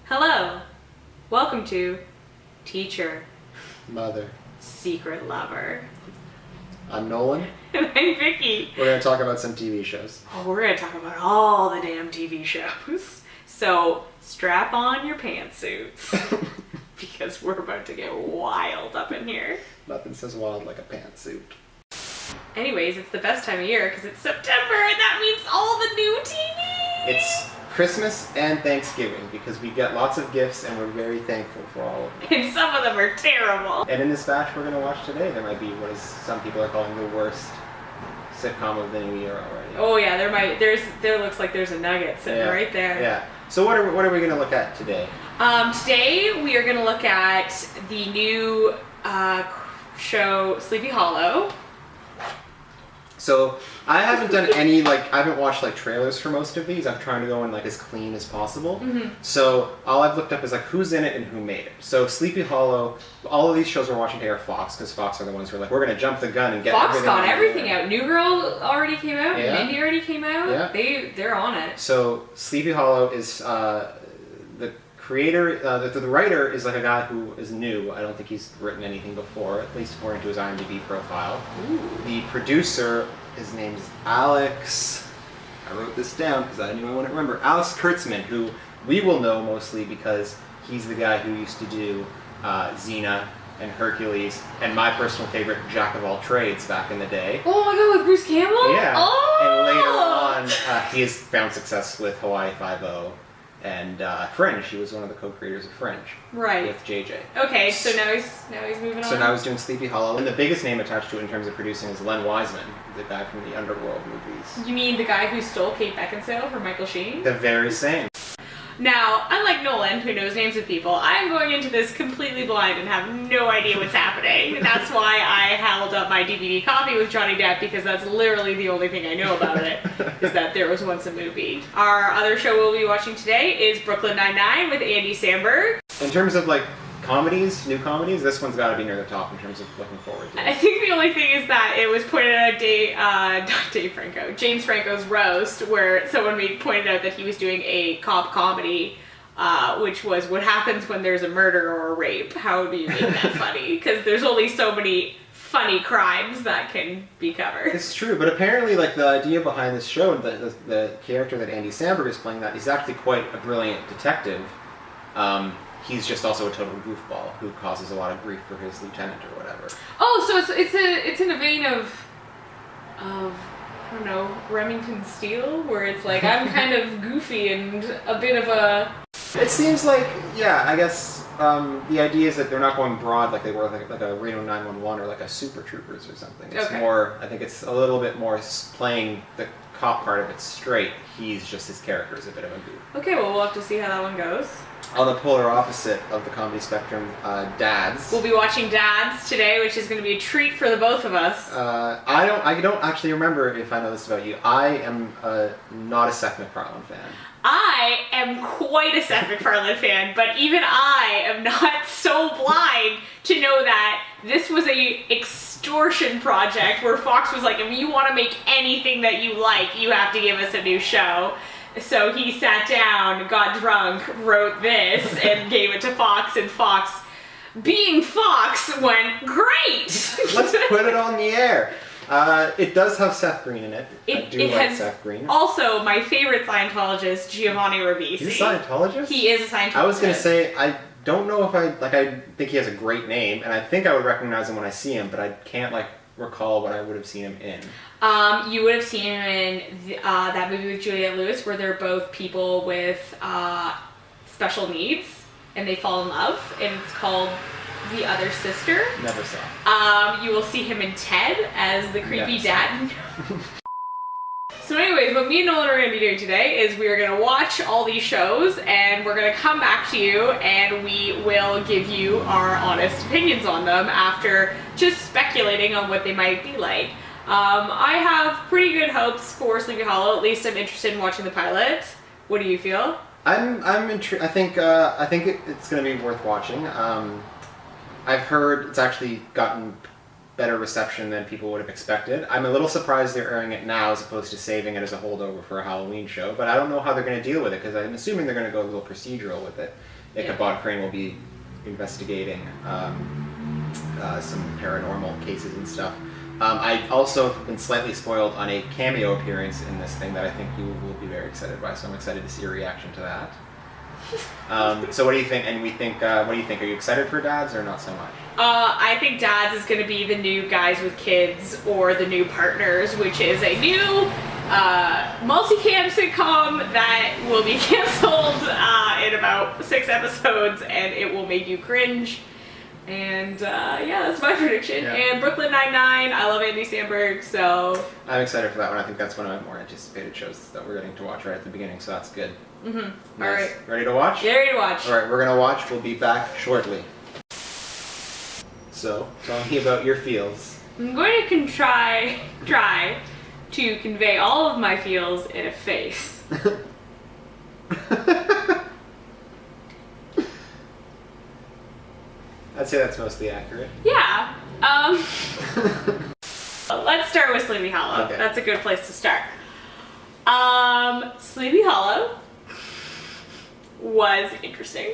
Hello, welcome to Teacher, Mother. Secret Lover. I'm Nolan. And I'm Vicky. We're going to talk about some TV shows. Oh, we're gonna talk about all the damn TV shows. So strap on your pantsuits because we're about to get wild up in here. Nothing says wild like a pantsuit. Anyways, it's the best time of year because it's September and that means all the new TV. It's Christmas and Thanksgiving because we get lots of gifts and we're very thankful for all of them. And some of them are terrible. And in this batch we're going to watch today, there might be what is some people are calling the worst sitcom of the new year already. Oh yeah, there looks like there's a nugget sitting right there. Yeah. So what are we going to look at today? Today we are going to look at the new show Sleepy Hollow. So I haven't done any I haven't watched trailers for most of these. I'm trying to go in as clean as possible. Mm-hmm. So all I've looked up is who's in it and who made it. So Sleepy Hollow, all of these shows we're watching today are Fox because Fox are the ones who are we're gonna jump the gun and get Fox got everything out. New Girl already came out. Yeah. Mindy already came out. Yeah. They're on it. So Sleepy Hollow is the creator, the writer is a guy who is new. I don't think he's written anything before, at least according to his IMDb profile. Ooh. The producer, his name is Alex. I wrote this down because I didn't even want to remember. Alex Kurtzman, who we will know mostly because he's the guy who used to do Xena and Hercules and my personal favorite, Jack of All Trades, back in the day. Oh my god, with Bruce Campbell? Yeah. Oh! And later on, he has found success with Hawaii Five-0 and Fringe. He was one of the co-creators of Fringe. Right. With JJ. Okay, so now he's moving on. So now he's doing Sleepy Hollow, and the biggest name attached to it in terms of producing is Len Wiseman, the guy from the Underworld movies. You mean the guy who stole Kate Beckinsale from Michael Sheen? The very same. Now, unlike Nolan, who knows names of people, I'm going into this completely blind and have no idea what's happening. And that's why I held up my DVD copy with Johnny Depp, because that's literally the only thing I know about it, is that there was once a movie. Our other show we'll be watching today is Brooklyn Nine-Nine with Andy Samberg. In terms of comedies, new comedies, this one's got to be near the top in terms of looking forward to it. I think the only thing is that it was pointed out James Franco's roast, where someone pointed out that he was doing a cop comedy, which was what happens when there's a murder or a rape. How do you make that funny? Because there's only so many funny crimes that can be covered. It's true, but apparently the idea behind this show, the character that Andy Samberg is playing, that he's actually quite a brilliant detective. He's just also a total goofball who causes a lot of grief for his lieutenant or whatever. Oh, so it's in a vein of I don't know, Remington Steele, where it's I'm kind of goofy and a bit of a... It seems I guess the idea is that they're not going broad like they were like a Reno 911 or a Super Troopers or something. It's more, I think it's a little bit more playing the cop part of it straight. He's just, his character is a bit of a goof. Okay, well we'll have to see how that one goes. On the polar opposite of the comedy spectrum, Dads. We'll be watching Dads today, which is going to be a treat for the both of us. I don't actually remember if I know this about you. I am not a Seth MacFarlane fan. I am quite a Seth MacFarlane fan, but even I am not so blind to know that this was a extortion project where Fox was like, if you want to make anything that you like, you have to give us a new show. So he sat down, got drunk, wrote this, and gave it to Fox, and Fox, being Fox, went, great! Let's put it on the air. It does have Seth Green in it. I do like Seth Green. Also, my favorite Scientologist, Giovanni Ribisi. He's a Scientologist? He is a Scientologist. I was going to say, I don't know if I think he has a great name, and I think I would recognize him when I see him, but I can't, recall what I would have seen him in. You would have seen him in that movie with Juliette Lewis, where they're both people with special needs, and they fall in love, and it's called The Other Sister. Never saw. You will see him in Ted as the creepy dad. So anyways, what me and Nolan are going to be doing today is we are going to watch all these shows, and we're going to come back to you, and we will give you our honest opinions on them after just speculating on what they might be like. I have pretty good hopes for Sleepy Hollow. At least I'm interested in watching the pilot. What do you feel? I'm intrigued. I think it's going to be worth watching. I've heard it's actually gotten better reception than people would have expected. I'm a little surprised they're airing it now as opposed to saving it as a holdover for a Halloween show, but I don't know how they're going to deal with it, because I'm assuming they're going to go a little procedural with it. Ichabod Crane will be investigating some paranormal cases and stuff. I also have been slightly spoiled on a cameo appearance in this thing that I think you will be very excited by, so I'm excited to see your reaction to that. So what do you think? And what do you think? Are you excited for Dads or not so much? I think Dads is going to be the new Guys with Kids or the new Partners, which is a new multicam sitcom that will be canceled in about 6 episodes, and it will make you cringe. And yeah, that's my prediction. Yeah. And Brooklyn Nine-Nine, I love Andy Samberg, so... I'm excited for that one. I think that's one of my more anticipated shows that we're getting to watch right at the beginning, so that's good. Mm-hmm. Nice. Alright. Ready to watch? Yeah, ready to watch. Alright, we're gonna watch. We'll be back shortly. So, tell me about your feels. I'm going to try to convey all of my feels in a face. I'd say that's mostly accurate. Yeah. Let's start with Sleepy Hollow. Okay. That's a good place to start. Sleepy Hollow was interesting.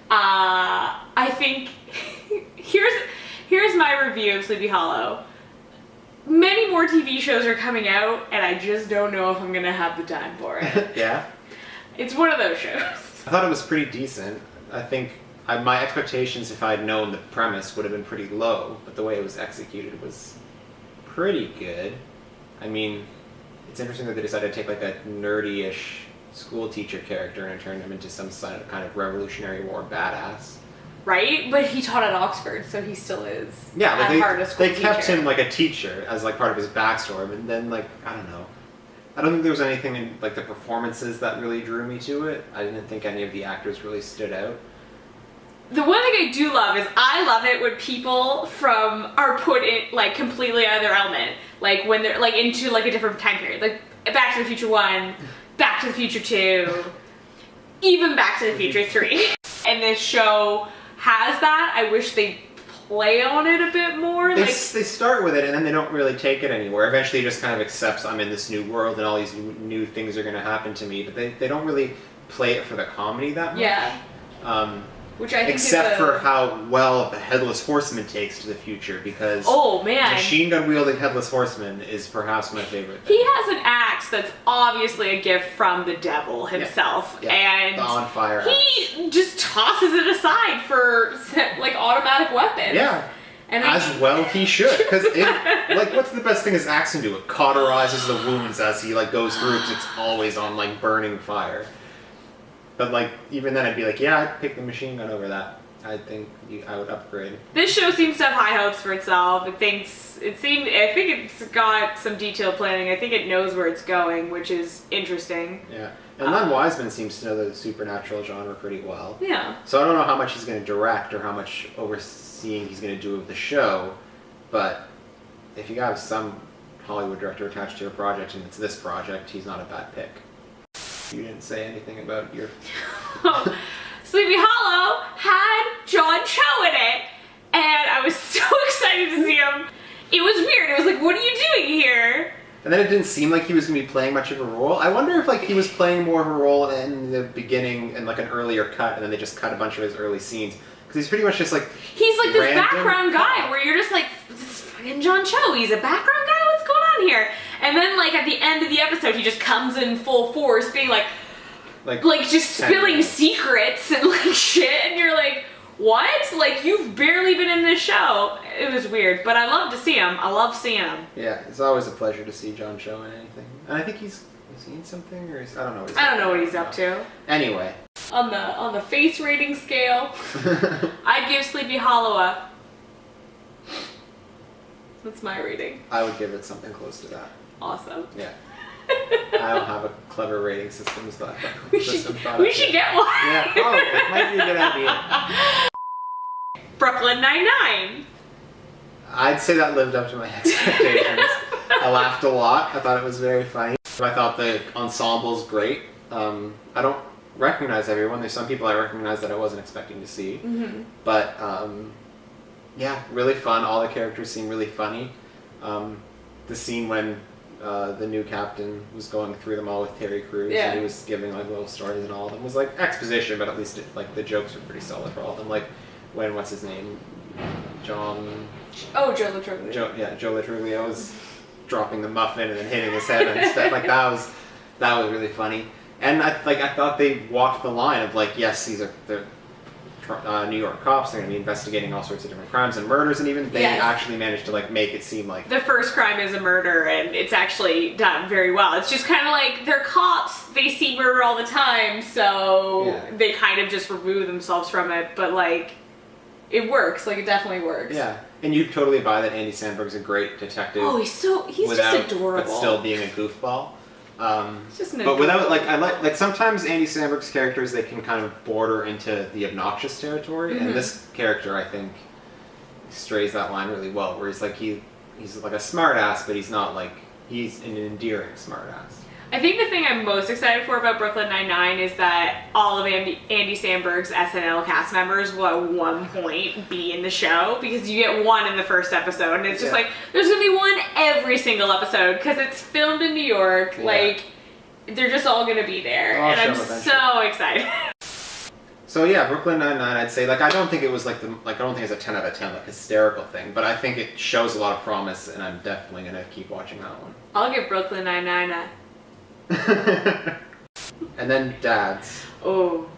I think here's my review of Sleepy Hollow. Many more TV shows are coming out, and I just don't know if I'm gonna have the time for it. Yeah? It's one of those shows. I thought it was pretty decent. I think my expectations, if I had known the premise, would have been pretty low, but the way it was executed was pretty good. I mean, it's interesting that they decided to take like a nerdy-ish school teacher character and turn him into some kind of Revolutionary War badass. Right? But he taught at Oxford, so he still is. Yeah, but at heart a school they kept teacher. him like a teacher as like part of his backstory, but then like, I don't know. I don't think there was anything in like the performances that really drew me to it. I didn't think any of the actors really stood out. The one thing I do love is I love it when people are put in like completely out of their element, like when they're like into like a different time period, like Back to the Future 1, Back to the Future 2, even Back to the Future 3. And this show has that. I wish they play on it a bit more. They start with it and then they don't really take it anywhere. Eventually it just kind of accepts I'm in this new world and all these new things are going to happen to me, but they don't really play it for the comedy that much. Yeah. Which I think except for how well the Headless Horseman takes to the future, because machine gun wielding Headless Horseman is perhaps my favorite thing. He has an axe that's obviously a gift from the devil himself, and the on fire he just tosses it aside for like automatic weapons. Yeah. And as well he should, because like what's the best thing his axe can do? It cauterizes the wounds as he like goes through, because it's always on like burning fire. But like, even then I'd be like, yeah, I'd pick the machine gun over that. I think I would upgrade. This show seems to have high hopes for itself. I think it's got some detailed planning. I think it knows where it's going, which is interesting. Yeah. And Len Wiseman seems to know the supernatural genre pretty well. Yeah. So I don't know how much he's going to direct or how much overseeing he's going to do of the show, but if you have some Hollywood director attached to your project and it's this project, he's not a bad pick. You didn't say anything about your... Sleepy Hollow had John Cho in it, and I was so excited to see him. It was weird. It was like, what are you doing here? And then it didn't seem like he was going to be playing much of a role. I wonder if like he was playing more of a role in the beginning and like an earlier cut, and then they just cut a bunch of his early scenes. Because he's pretty much just like... He's like this background guy where you're just like, this is fucking John Cho. He's a background guy? What's going on here? And then like at the end of the episode, he just comes in full force being like just spilling secrets and like shit. And you're like, what? Like, you've barely been in this show. It was weird, but I love to see him. I love seeing him. Yeah, it's always a pleasure to see John Cho in anything. And I think is he in something, or I don't know what he's I don't know what he's up to. Anyway. On the face rating scale, I'd give Sleepy Hollow a... That's my rating. I would give it something close to that. Awesome. Yeah. I don't have a clever rating system, so we should get one. Yeah. Oh, it might be a good idea. Brooklyn Nine-Nine. I'd say that lived up to my expectations. I laughed a lot. I thought it was very funny. I thought the ensemble's great. I don't recognize everyone. There's some people I recognize that I wasn't expecting to see. Mm-hmm. But Yeah, really fun. All the characters seem really funny. The scene when the new captain was going through them all with Terry Crews, and he was giving like little stories and all of them was like exposition, but at least like the jokes were pretty solid for all of them. Like when what's his name, John. Oh, Joe Latruglia. Joe Latruglia was dropping the muffin and then hitting his head and stuff. Like that was really funny. And I thought they walked the line of like, yes, they're New York cops. They're going to be investigating all sorts of different crimes and murders, and even they actually managed to like make it seem like the first crime is a murder, and it's actually done very well. It's just kind of like they're cops; they see murder all the time, so they kind of just remove themselves from it. But like, it works. Like it definitely works. Yeah, and you totally buy that Andy Samberg's a great detective. Oh, he's just adorable, but still being a goofball. Just but without I like sometimes Andy Samberg's characters, they can kind of border into the obnoxious territory, and this character I think strays that line really well, where he's like he's like a smart ass, but he's not like he's an endearing smart ass. I think the thing I'm most excited for about Brooklyn Nine-Nine is that all of Andy Samberg's SNL cast members will at one point be in the show, because you get one in the first episode, and it's just like, there's gonna be one every single episode, because it's filmed in New York, like, they're just all gonna be there, and I'm so excited. So yeah, Brooklyn Nine-Nine, I'd say, like, I don't think it was I don't think it's a 10 out of 10, like, hysterical thing, but I think it shows a lot of promise, and I'm definitely gonna keep watching that one. I'll give Brooklyn Nine-Nine a... And then dads. Oh,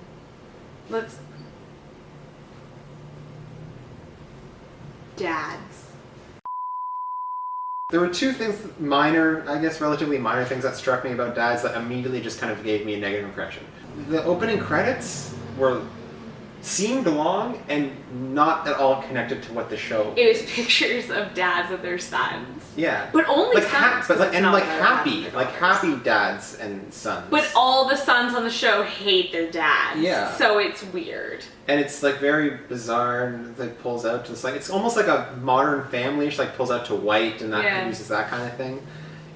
dads. There were two things, relatively minor things that struck me about dads that immediately just kind of gave me a negative impression. The opening credits seemed long and not at all connected to what the show. It was pictures of dads of their sons. Yeah, but only sons. Happy dads and sons. But all the sons on the show hate their dads. Yeah. So it's weird. And it's like very bizarre, and like pulls out to this like it's almost like a Modern Family. She like pulls out to white and that uses that kind of thing.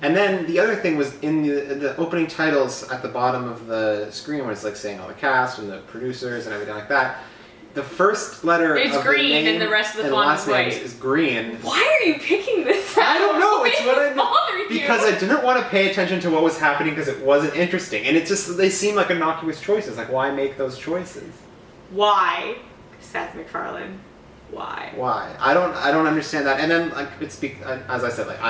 And then the other thing was in the opening titles at the bottom of the screen, where it's like saying all the cast and the producers and everything like that. The first letter it's of green, the name and the rest of the font is white. Is green. Why are you picking this out? I don't know. It's what I bothered because I didn't want to pay attention to what was happening because it wasn't interesting, and it just they seem like innocuous choices. Like, why make those choices? Why, Seth MacFarlane? Why? Why? I don't understand that. And then like as I said, like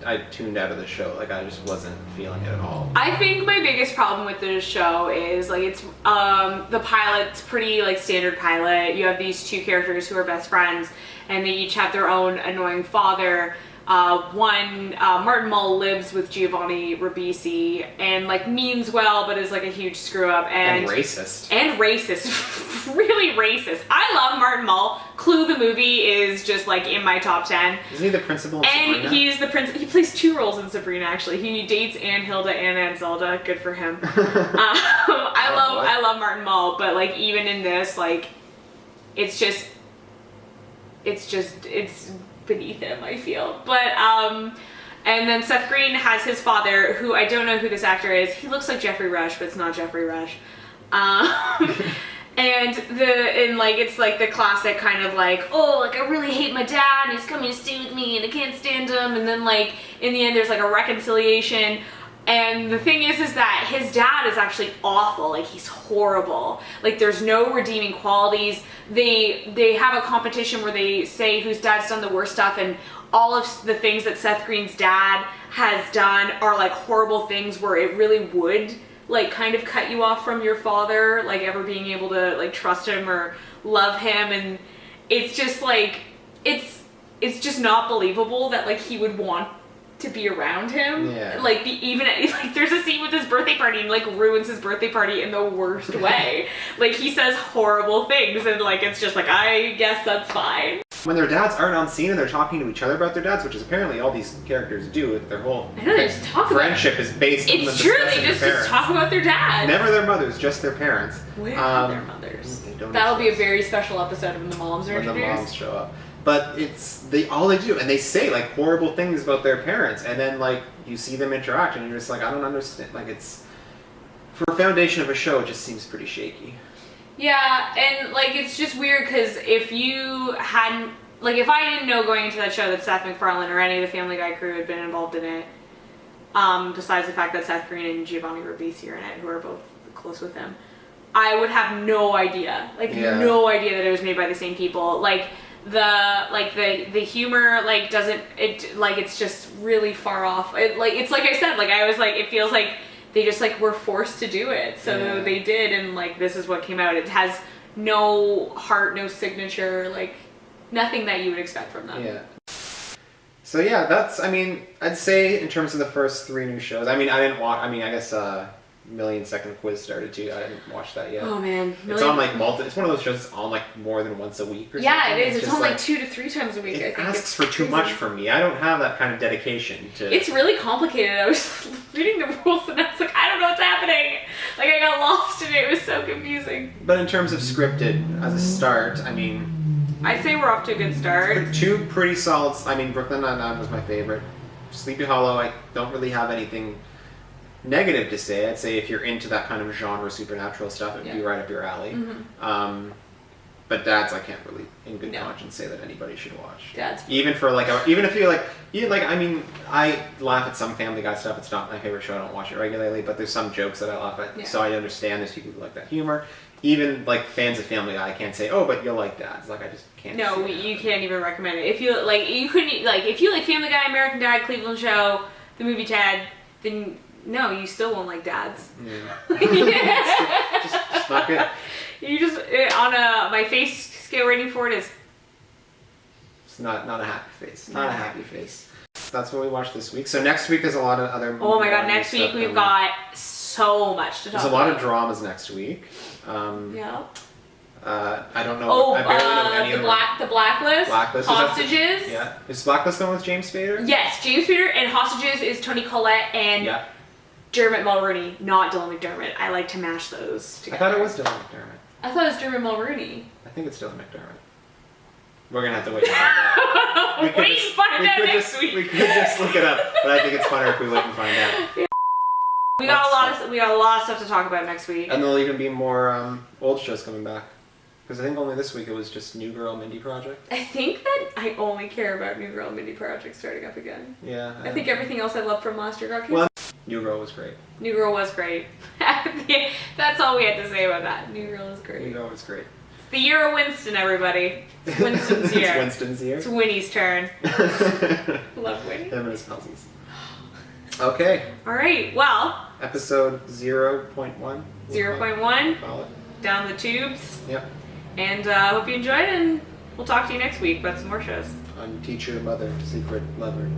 I tuned out of the show. Like I just wasn't feeling it at all. I think my biggest problem with the show is like it's the pilot's pretty like standard pilot. You have these two characters who are best friends, and they each have their own annoying father. Martin Mull lives with Giovanni Ribisi and like means well, but is like a huge screw up and racist. Really racist. I love Martin Mull. Clue the movie is just like in my top 10. Isn't he the principal in Sabrina? And he's the principal. He plays two roles in Sabrina actually. He dates Anne Hilda and Aunt Zelda. Good for him. I love Martin Mull, but like even in this, like it's beneath him, I feel. But and then Seth Green has his father, who I don't know who this actor is. He looks like Jeffrey Rush, but it's not Jeffrey Rush. And it's like the classic kind of like, oh, like I really hate my dad and he's coming to stay with me and I can't stand him, and then like in the end there's like a reconciliation. And the thing is that his dad is actually awful. Like he's horrible. Like there's no redeeming qualities. They have a competition where they say whose dad's done the worst stuff, and all of the things that Seth Green's dad has done are like horrible things where it really would like kind of cut you off from your father, like ever being able to like trust him or love him. And it's just like it's just not believable that like he would want to be around him. Yeah. Like there's a scene with his birthday party and like ruins his birthday party in the worst way. Like he says horrible things and like it's just like, I guess that's fine. When their dads aren't on scene and they're talking to each other about their dads, which is apparently all these characters do with their whole friendship is based on them discussing their parents. It's true, they just talk about their dads. Never their mothers, just their parents. Where are their mothers? That'll be a very special episode when the moms are introduced. When the moms show up. But it's all they do, and they say like horrible things about their parents, and then like you see them interact, and you're just like, I don't understand. Like it's for a foundation of a show, it just seems pretty shaky. Yeah, and like it's just weird because if you hadn't, like if I didn't know going into that show that Seth MacFarlane or any of the Family Guy crew had been involved in it, besides the fact that Seth Green and Giovanni Ribisi are in it, who are both close with him, I would have no idea, no idea that it was made by the same people. Like the humor doesn't, it like it's just really far off. It's like I said, like I was like, it feels like they just like were forced to do it, so they did, and like this is what came out. It has no heart, no signature, like nothing that you would expect from them. Yeah. So yeah, that's, I mean, I'd say in terms of the first 3 new shows, I mean, I didn't watch, I mean, I guess Million Second Quiz started too. I didn't watch that yet. Oh man, it's on like it's one of those shows that's on like more than once a week or something. Yeah, it is. It's on like 2 to 3 times a week. It I think asks for too much for me. I don't have that kind of dedication to. It's really complicated. I was reading the rules and I was like, I don't know what's happening. Like I got lost in it. It was so confusing. But in terms of scripted as a start, I mean, I'd say we're off to a good start. 2 pretty solid. I mean, Brooklyn Nine-Nine was my favorite. Sleepy Hollow, I don't really have anything negative to say. I'd say if you're into that kind of genre supernatural stuff, it'd be right up your alley. Mm-hmm. But Dads, I can't really, in good conscience, say that anybody should watch. Dads, even for like, even if you like, I mean, I laugh at some Family Guy stuff. It's not my favorite show. I don't watch it regularly, but there's some jokes that I laugh at, so I understand there's people who like that humor. Even like fans of Family Guy, I can't say, oh, but you'll like Dads. Like I just can't. No, you can't even recommend it. If you like, you couldn't like if you like Family Guy, American Dad, Cleveland Show, the movie Ted, then. No, you still won't like Dads. Yeah. just not good. You just on my face scale rating for it is. It's not a happy face. Not a happy face. That's what we watched this week. So next week there's a lot of other. Oh my god! Next week we've got so much to talk about. There's a lot of dramas next week. Yeah. I don't know. Oh, I barely know any of them. The Blacklist. Hostages. Yeah. Is Blacklist the one with James Spader? Yes, James Spader, and Hostages is Toni Collette and. Yeah. Dermot Mulroney, not Dylan McDermott. I like to mash those together. I thought it was Dylan McDermott. I thought it was Dermot Mulroney. I think it's Dylan McDermott. We're gonna have to wait and find out. We could just look it up, but I think it's funner if we wait and find out. Yeah. We got a lot of stuff to talk about next week. And there'll even be more old shows coming back. Because I think only this week it was just New Girl Mindy Project. I think that I only care about New Girl Mindy Project starting up again. Yeah. I think everything else I loved from last year got canceled. Well, New Girl was great. New Girl was great. That's all we had to say about that. New Girl was great. New Girl was great. It's the year of Winston, everybody. It's Winston's year. It's Winston's year. It's Winnie's turn. Love Winnie. Him and his puzzles. Okay. All right. Well. Episode 0.1. 0.1. Down the tubes. Yep. And hope you enjoyed, and we'll talk to you next week about some more shows. On Teacher, Mother, Secret Lover.